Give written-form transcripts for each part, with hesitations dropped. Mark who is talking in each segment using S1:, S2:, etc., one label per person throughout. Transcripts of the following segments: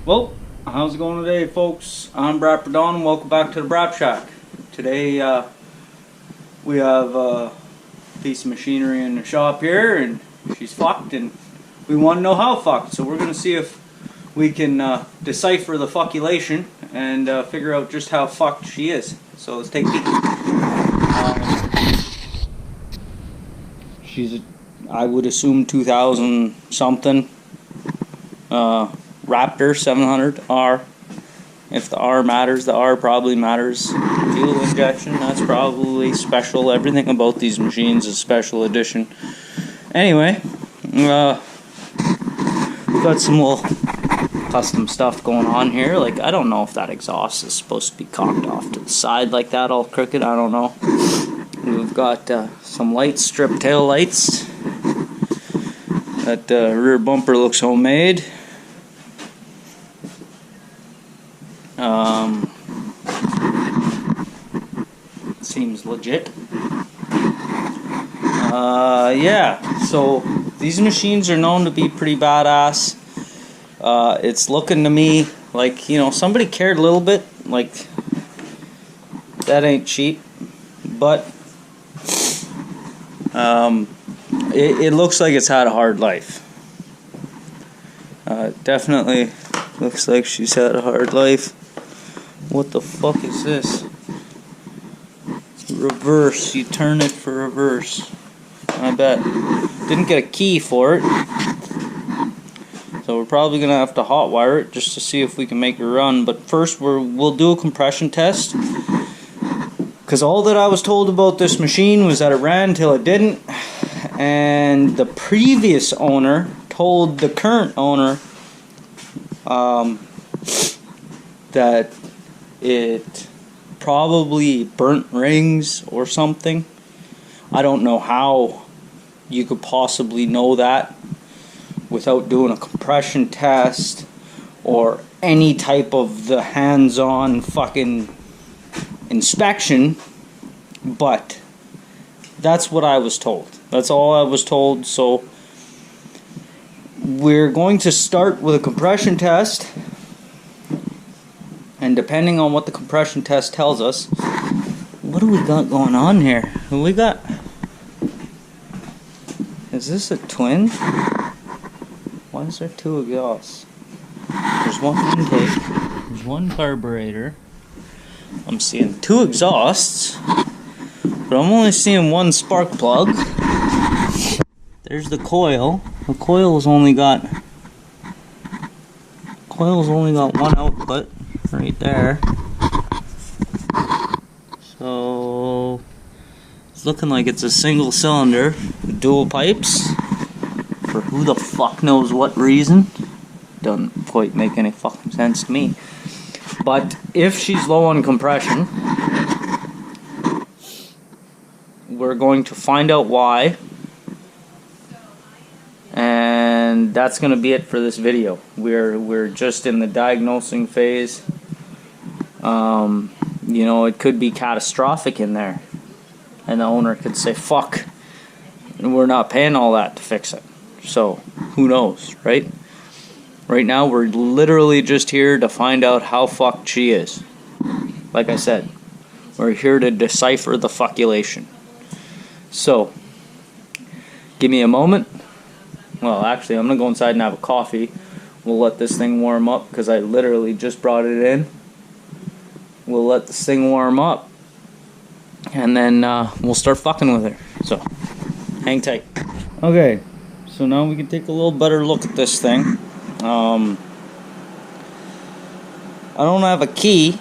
S1: Well, how's it going today, folks? I'm Braap and welcome back to the Braap Shack. Today we have a piece of machinery in the shop here, and she's fucked, and we want to know how fucked. So we're going to see if we can decipher the fukulation and figure out just how fucked she is. So let's take a peek. She's, I would assume, 2000 something. Raptor 700R. If the R matters, the R probably matters. Fuel injection, that's probably special. Everything about these machines is special edition. Anyway, we've got some little custom stuff going on here. Like, I don't know if that exhaust is supposed to be cocked off to the side like that, all crooked. I don't know. We've got some lights, strip tail lights. That rear bumper looks homemade. Seems legit. Yeah, so these machines are known to be pretty badass. It's looking to me like, you know, somebody cared a little bit. Like, that ain't cheap, but it looks like it's had a hard life. Definitely looks like she's had a hard life. What the fuck is this? Reverse. You turn it for reverse. I bet. Didn't get a key for it. So we're probably going to have to hotwire it just to see if we can make it run. But first we'll do a compression test. Because all that I was told about this machine was that it ran till it didn't. And the previous owner told the current owner that it probably burnt rings or something. I don't know how you could possibly know that without doing a compression test or any type of the hands-on fucking inspection, but that's what I was told. That's all I was told. So we're going to start with a compression test, and depending on what the compression test tells us, what do we got going on here? We got, is this a twin? Why is there two exhausts? There's one intake, there's one carburetor. I'm seeing two exhausts, but I'm only seeing one spark plug. There's the coil. The coil's only got one output right there. So it's looking like it's a single cylinder, dual pipes, for who the fuck knows what reason. Doesn't quite make any fucking sense to me. But if she's low on compression, we're going to find out why. And that's going to be it for this video. We're just in the diagnosing phase. You know, it could be catastrophic in there, and the owner could say, fuck, and we're not paying all that to fix it. So who knows, right? Right now we're literally just here to find out how fucked she is. Like I said, we're here to decipher the fukulation. So give me a moment. Well, actually, I'm going to go inside and have a coffee. We'll let this thing warm up because I literally just brought it in. We'll let this thing warm up, and then we'll start fucking with her. So, hang tight. Okay, so now we can take a little better look at this thing. I don't have a key.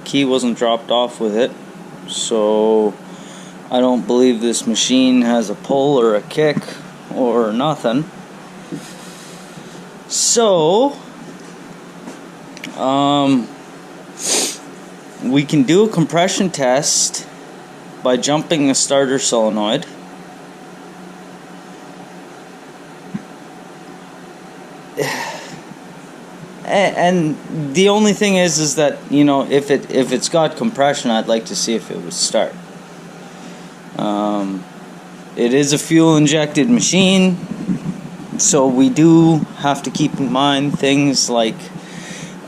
S1: Key wasn't dropped off with it, so I don't believe this machine has a pull or a kick or nothing. So we can do a compression test by jumping the starter solenoid. And the only thing is that, you know, if it's got compression, I'd like to see if it would start. It is a fuel injected machine. So we do have to keep in mind things like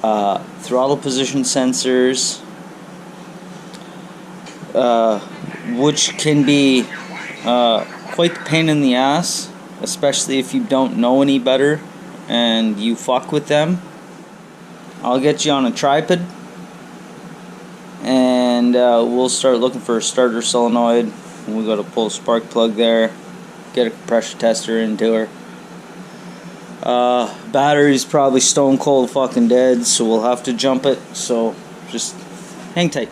S1: throttle position sensors, which can be quite the pain in the ass, especially if you don't know any better and you fuck with them. I'll get you on a tripod and we'll start looking for a starter solenoid. We got to pull a spark plug there, get a pressure tester into her. Battery's probably stone cold fucking dead, so we'll have to jump it, so just hang tight.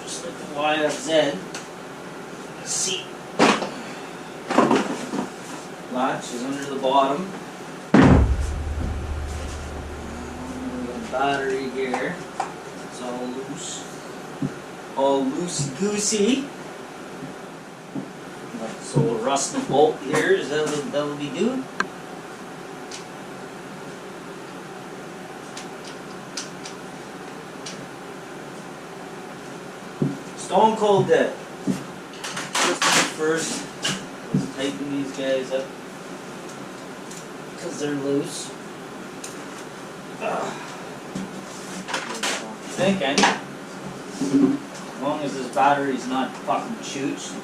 S1: Just like the YFZ seat. Latch is under the bottom. Battery here. It's all loose. All loosey-goosey. So a rusting bolt here, is that'll be do? Stone cold dead. First, let's tighten these guys up because they're loose. Thinking, as long as this battery's not fucking chooch.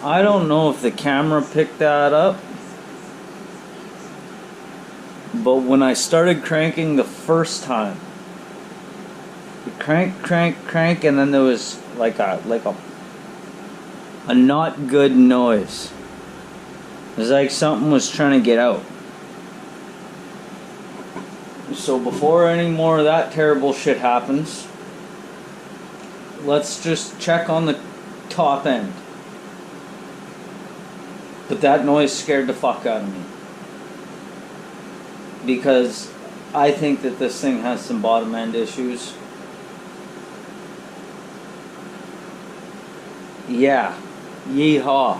S1: I don't know if the camera picked that up, but when I started cranking the first time, it crank, and then there was like a not good noise. It was like something was trying to get out. So before any more of that terrible shit happens, let's just check on the top end. But that noise scared the fuck out of me. Because I think that this thing has some bottom end issues. Yeah. Yeehaw.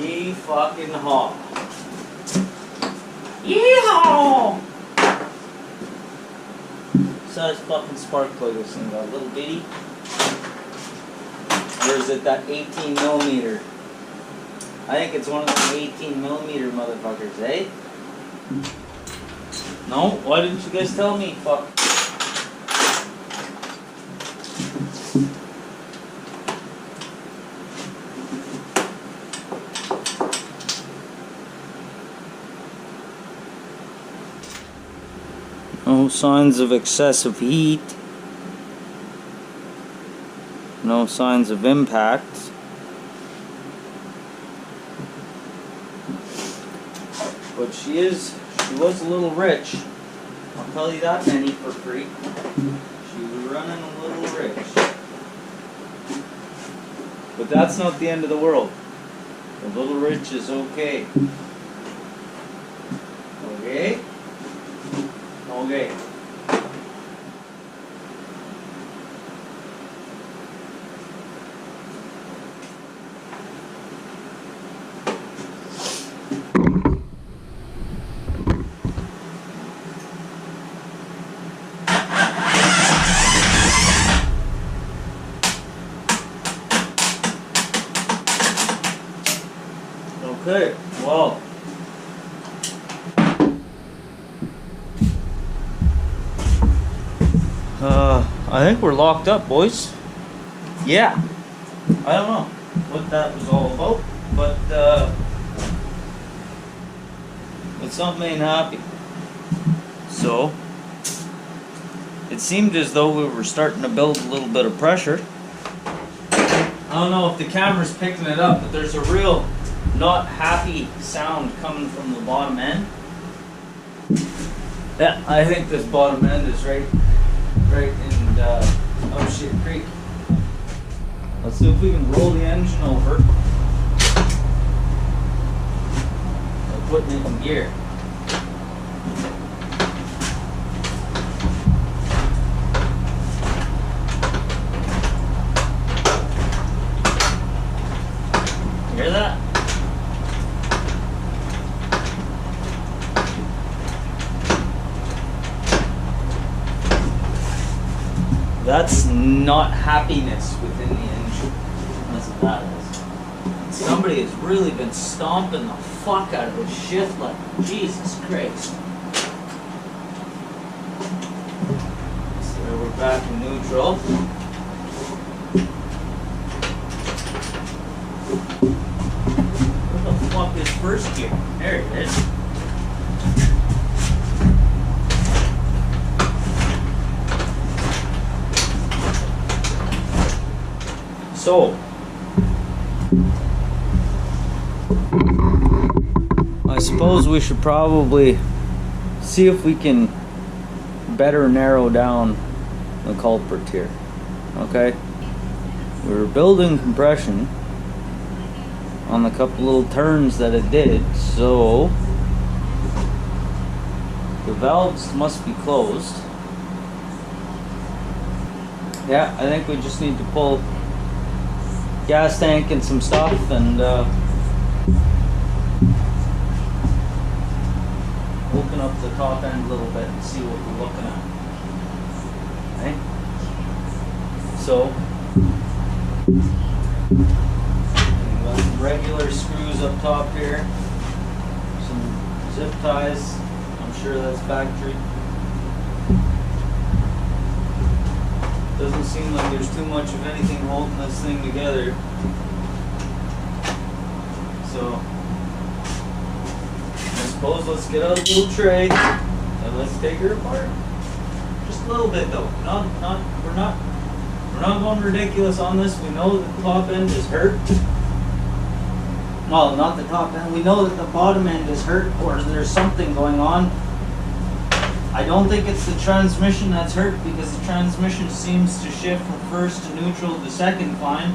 S1: Yee fucking haw. Yeehaw! Size fucking spark plug this thing got, a little bitty. Or is it that 18 millimeter? I think it's one of those 18 millimeter motherfuckers, eh? No? Why didn't you guys tell me? Fuck. No signs of excessive heat. No signs of impact. But she was a little rich. I'll tell you that, Penny, for free. She was running a little rich. But that's not the end of the world. The little rich is okay. Okay? Okay. Okay, well. I think we're locked up, boys. Yeah. I don't know what that was all about, but something ain't happy. So, it seemed as though we were starting to build a little bit of pressure. I don't know if the camera's picking it up, but there's a real not happy sound coming from the bottom end. Yeah, I think this bottom end is right in oh shit creek. Let's see if we can roll the engine over by putting it in gear. Hear that? That's not happiness within the engine. That's what that is. Somebody has really been stomping the fuck out of this shift like Jesus Christ. So we're back in neutral. Where the fuck is first gear? There it is. So, I suppose we should probably see if we can better narrow down the culprit here. Okay? We were building compression on the couple little turns that it did, so the valves must be closed. Yeah, I think we just need to pull gas tank and some stuff and open up the top end a little bit and see what we're looking at. Okay? So, we've got some regular screws up top here, some zip ties. I'm sure that's factory. Doesn't seem like there's too much of anything holding this thing together. So, I suppose let's get out a little tray and let's take her apart. Just a little bit though. We're not going ridiculous on this. We know that the top end is hurt. Well, not the top end. We know that the bottom end is hurt, or there's something going on. I don't think it's the transmission that's hurt, because the transmission seems to shift from first to neutral to second fine.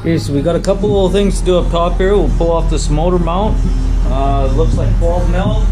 S1: Okay, so we got a couple little things to do up top here. We'll pull off this motor mount. It looks like 12 mil.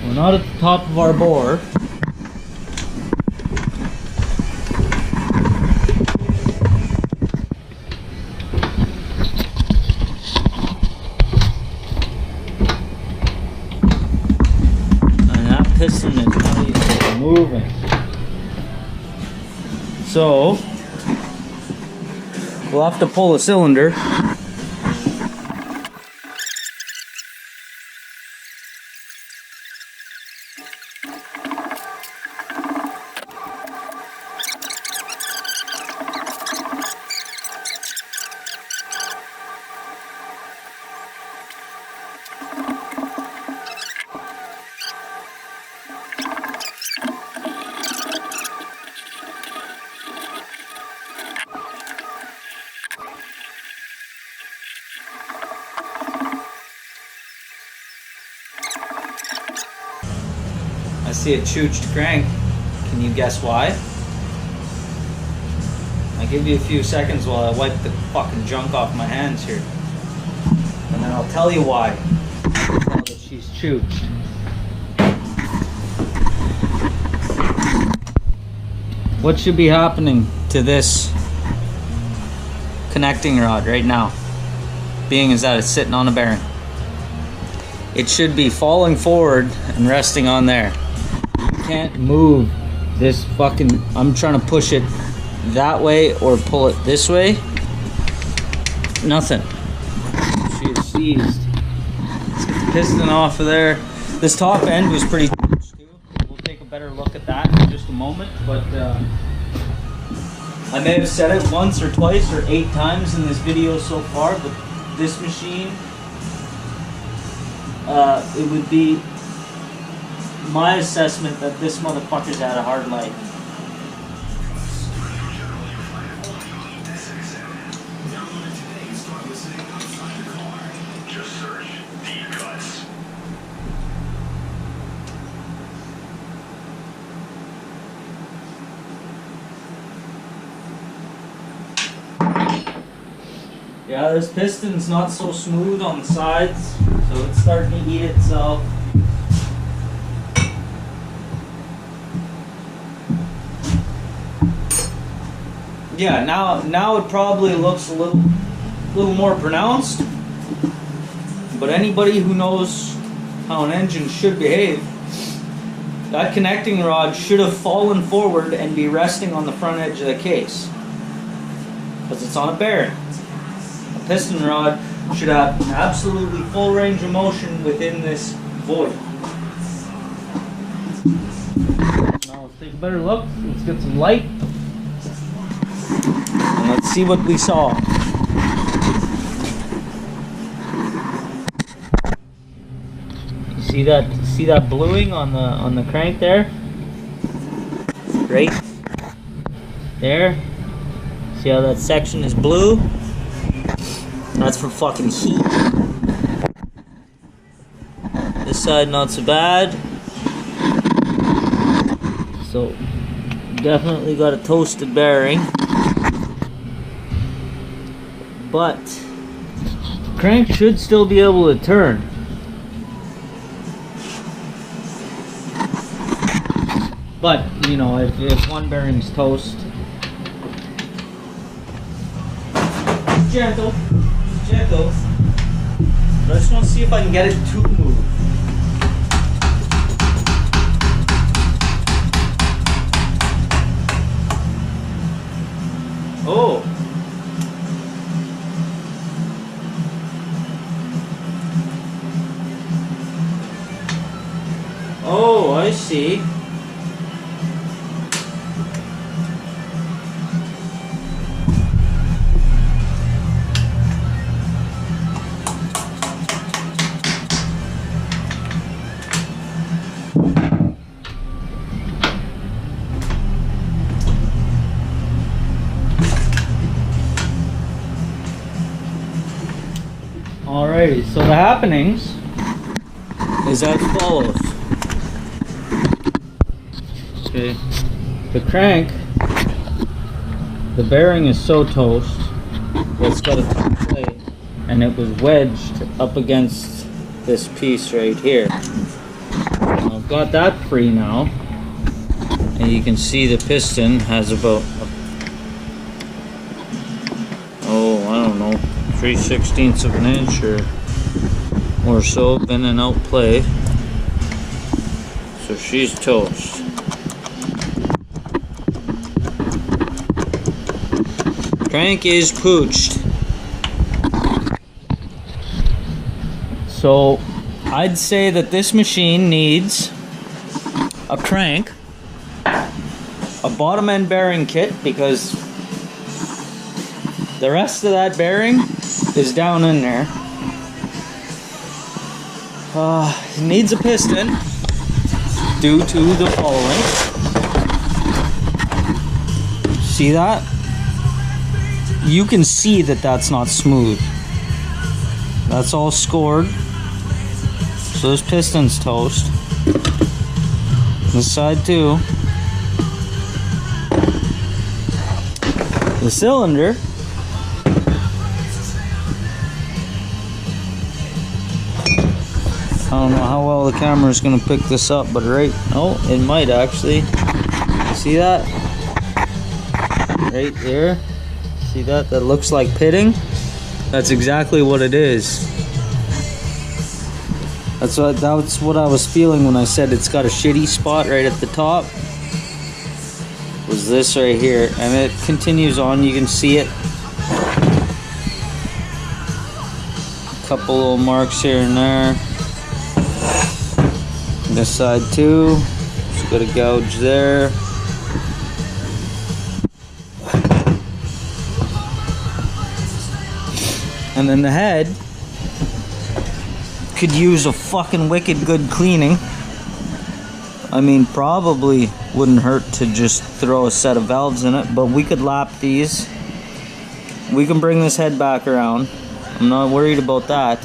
S1: We're not at the top of our bore. And that piston is not even moving. So, we'll have to pull the cylinder. I see a chooched crank. Can you guess why? I'll give you a few seconds while I wipe the fucking junk off my hands here. And then I'll tell you why. Now that she's chooched. What should be happening to this connecting rod right now, being as that it's sitting on a bearing. It should be falling forward and resting on there. You can't move this fucking, I'm trying to push it that way or pull it this way. Nothing. She is seized. Let's get the piston off of there. This top end was pretty touched too. We'll take a better look at that in just a moment, but I may have said it once or twice or 8 times in this video so far, but this machine, it would be my assessment that this motherfucker's had a hard life. Yeah, this piston's not so smooth on the sides, so it's starting to eat itself. Yeah, now it probably looks a little more pronounced. But anybody who knows how an engine should behave, that connecting rod should have fallen forward and be resting on the front edge of the case, because it's on a bearing. A piston rod should have an absolutely full range of motion within this void. Now let's take a better look. Let's get some light. And let's see what we saw. You see that bluing on the crank there? Right there. See how that section is blue? That's for fucking heat. This side not so bad. So definitely got a toasted bearing. But the crank should still be able to turn. But, you know, if one bearing's toast, gentle. But I just want to see if I can get it to move. Oh. Oh, I see. Alrighty, so the happenings is as follows. Okay, the crank, the bearing is so toast, it's got a top plate, and it was wedged up against this piece right here. I've got that free now, and you can see the piston has about, I don't know, 3/16 of an inch or so of in and out play. So she's toast. Crank is pooched. So I'd say that this machine needs a crank, a bottom end bearing kit, because the rest of that bearing is down in there. It needs a piston due to the following. See that? You can see that that's not smooth. That's all scored. So this piston's toast. This side too. The cylinder, I don't know how well the camera is going to pick this up, but it might actually. See that? Right there. See that? That looks like pitting. That's exactly what it is. That's what I was feeling when I said it's got a shitty spot right at the top. Was this right here, and it continues on. You can see it. A couple little marks here and there. This side too. Just got a gouge there. And then the head could use a fucking wicked good cleaning. I mean, probably wouldn't hurt to just throw a set of valves in it, but we could lap these. We can bring this head back around. I'm not worried about that.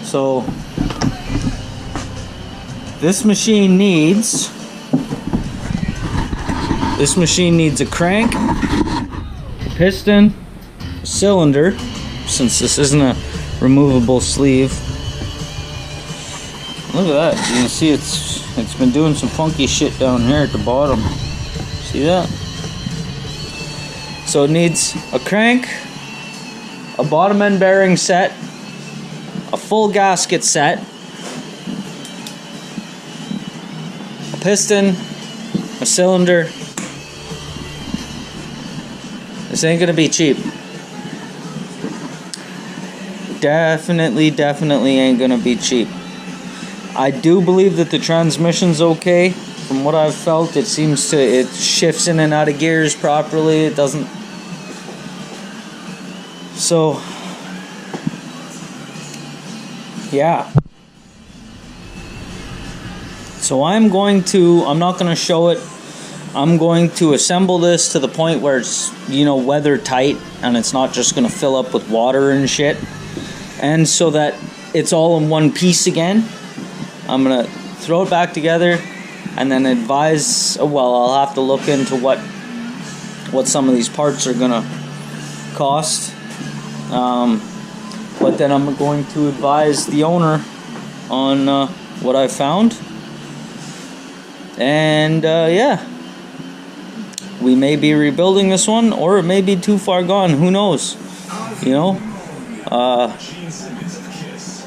S1: So this machine needs a crank, a piston, a cylinder, since this isn't a removable sleeve. Look at that. You can see it's been doing some funky shit down here at the bottom. See that? So it needs a crank, a bottom end bearing set, a full gasket set, a piston, a cylinder. This ain't gonna be cheap. Definitely ain't gonna be cheap. I do believe that the transmission's okay. From what I've felt, it shifts in and out of gears properly. It doesn't. So, yeah. So I'm not gonna show it. I'm going to assemble this to the point where it's, weather tight and it's not just gonna fill up with water and shit. And so that it's all in one piece again, I'm gonna throw it back together and then advise. Well, I'll have to look into what some of these parts are gonna cost. But then I'm going to advise the owner on what I found. And yeah, we may be rebuilding this one, or it may be too far gone. Who knows?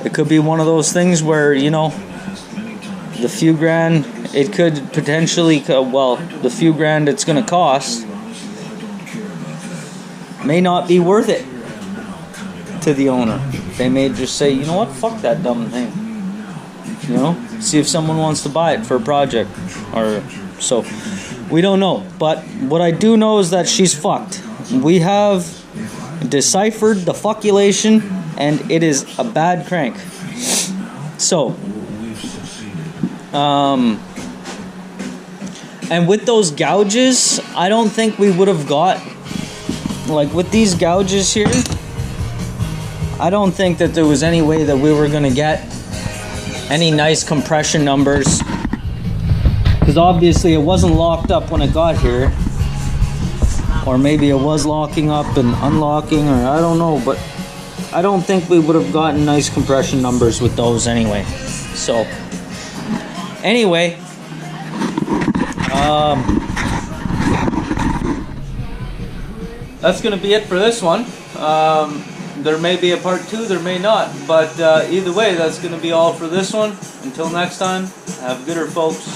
S1: It could be one of those things where, the few grand it could potentially, the few grand it's going to cost may not be worth it to the owner. They may just say, you know what, fuck that dumb thing. See if someone wants to buy it for a project. Or so. We don't know. But what I do know is that she's fucked. We have deciphered the fukulation, and it is a bad crank. So, and with those gouges, I don't think we would have got, like with these gouges here, I don't think that there was any way that we were going to get any nice compression numbers, because obviously it wasn't locked up when it got here, or maybe it was locking up and unlocking, or I don't know, but I don't think we would have gotten nice compression numbers with those anyway. So anyway, that's gonna be it for this one. There may be a part 2, there may not, but either way, that's gonna be all for this one. Until next time, have a gooder, folks.